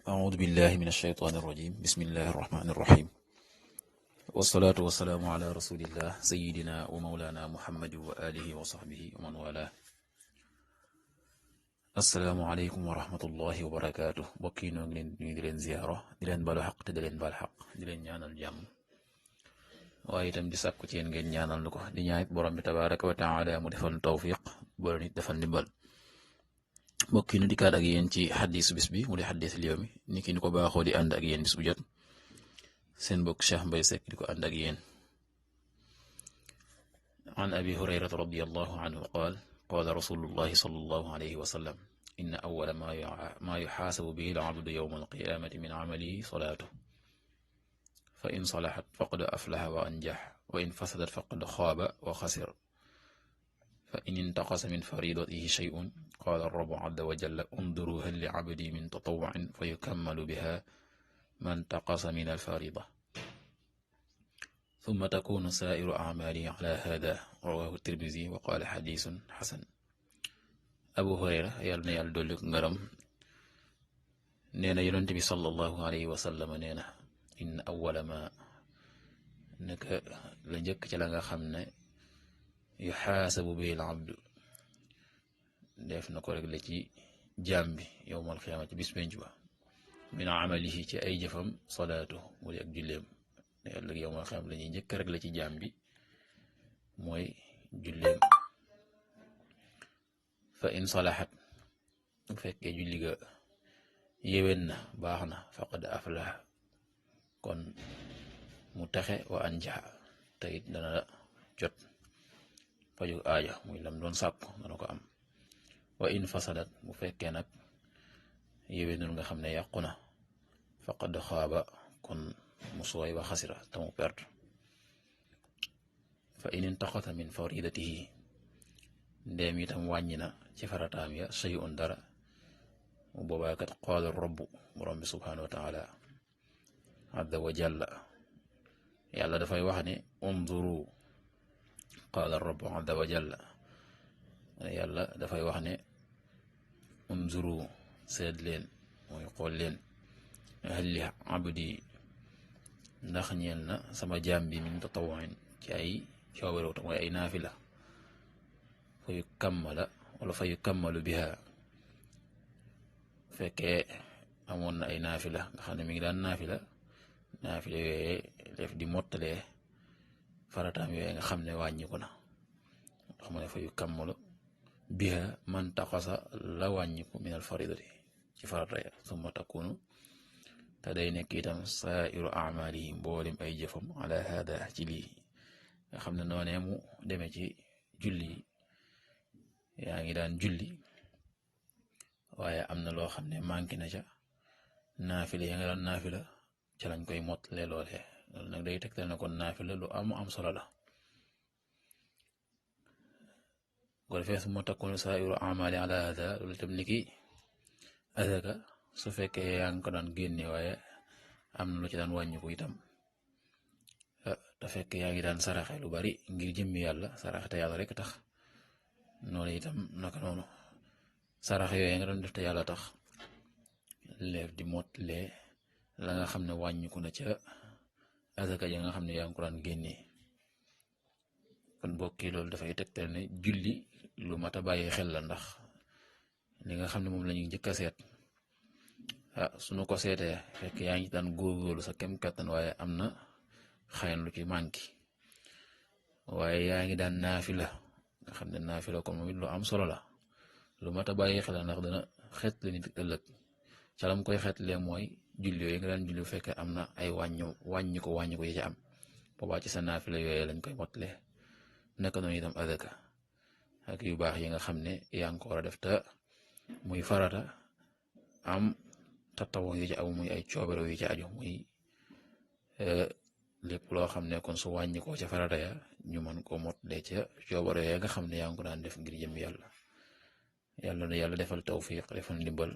أعوذ بالله من الشيطان الرجيم بسم الله الرحمن الرحيم والصلاة والسلام على رسول الله سيدنا ومولانا محمد وآله وصحبه ومن والاه السلام عليكم ورحمة الله وبركاته bokki noo ngi leen di leen ziyaara di leen balu xaq te di leen bal xaq di leen ñaanal jàmm waaye itam di sàkku ci yéen ngeen ñaanal nu ko di ñaanit borom bi tabaraka wa taala mu defal tawfiq boole nit defal ndimbal mbokk yi nu dikkaat ak yéen ci xaddisu bis bi mu di xaddisul yawmi ni ki ni ko baaxoo di ànd ak yéen bis bu jot seen mbokk Cheikh Mbaye Seck di ko ànd ak yéen an abi hurayrata radiallahu anhu qaal qaala rasulullahi sallallahu alayhi wa sallam inna awwala ma yuxaasabu bihi al-abdu yawma al-qiyaamati min amalihi salaatuhu fa in salaxat faqad aflaxa wa anjax wa in fasadat faqad xaaba wa xasir fa in intaqasa min faridatihi shay'un qaala rabbu azza wa jalla unduru hal li abdi min tatawwu'in fa yukammalu biha ma intaqasa min alfarida thumma takunu saa'iru a'maalihi ala haadaa rawaahu tirmisi wa qaala xadiisun xasan abu hurayra yàlla na yàlla dolli ko ngërëm nee na yonent bi sallallahu alayhi wa sallam nee na inna awwala ma naka la njëkk ci la nga xam ne yuxaasabu bihi al-abdu def na ko rek la ci jaam bi yowmal xiyaama ci bis penc ba min amalihi ci ay jëfam salaatu mu di ak julleem ne ëllëg yowmal xiyaama la ñuy njëkk rek la ci jaam bi mooy julleem fa in salaxat bu fekkee julli ga yéwén na baax na faqad aflaha kon mu taxe wa anjaxa te it dana jot faju aaja muy lam doon sàkku dana ko am wa in fasadat bu fekkee nag yéwénul nga xam ne yàqu na faqad xaaba kon mu sooy wa xasira te mu perte fa in intaqasa min faridatihi ndeem itam wàññi na ci farataam ya shay'un dara mu boobaa kat qaala rabbu borom bi subhanahu wa taala azza wa jalla yàlla dafay wax ne unzuru qaala rabbu azza wa jalla yàlla dafay wax ne unzuru seet leen mooy xool leen hal li abdi ndax ñeel na sama jaam bi min tatawwu'in ci ay coobarew mooy ay naafila fa yukammala wala fa yukammalu biha fekkee amoon na ay naafila nga xam ne mi ngi daan naafila yooyee def di mottalee farataam yooyee nga xam ne wàññiku na ndax ma ne fa yukammalu biha man taqasa la wàññiku min al faridati ci farata ya summa takunu te day nekk itam saa'iru a'maalihi mboolem ay jëfam ala hada ci lii nga xam ne noonee mu demee ci julli yaa ngi daan julli waaye am na loo xam ne manqué na ca naafila ya nga daan naafila ca lañ koy mottalee loolee loolu nag day tegtal na kon naafila lu am solo la ko defee su ma takkoon saa'iru a'maali ala hada loolu itam ni ki azaka su fekkee yaa ngi ko daan génne waaye am na lu ci daan wàññiku itam te fekk yaa ngi daan saraxe lu bari ngir jëmmi yàlla saraxe te yàlla rek tax noonu itam naka noonu saraxe yooyu nga doon def te yàlla tax leef di mottalee la nga xam ne wàññiku na ca azaka ja nga xam ne yaa ngi ko daan génnee kon bokki loolu dafay tegtal ne julli lu mat a bàyyi xel la ndax li nga xam ne moom la ñuy njëkk a seet suñu ko seetee fekk yaa ngi daan góorgóorlu sa kem kattan waaye am na xëy na lu ci manqué waaye yaa ngi daan naafila nga xam ne naafila kon moom it lu am solo la lu mat a bàyyi xel la ndax dana xeet la nit ëllëg ca lam koy xeetlee mooy julli yooyu nga daan julli bu fekkee am na ay wàññi ko yi ci am boobaa ci sa naafila yooyu lañ koy mottalee naka noonu itam azaka ak yu baax yi nga xam ne yaa ngi ko war a def te muy farata am tattawu yu ci amu muy ay coobare yu ci aju muy lépp loo xam ne kon su wàññi ko ca farata ya ñu mën ko mottalee ca coobare ya nga xam ne yaa ngi ko daan def ngir jëm yàlla na yàlla defal tawfiq defal ndimbal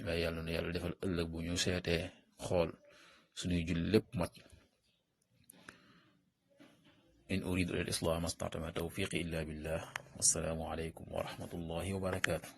waaye yàlla na yàlla defal ëllëg bu ñu seetee xool suñuy julli lépp mat in uridu ila al islam mastata'tu ma tawfiqi illa billah wassalaamu alaykum wa rahmatullahi wa barakatuh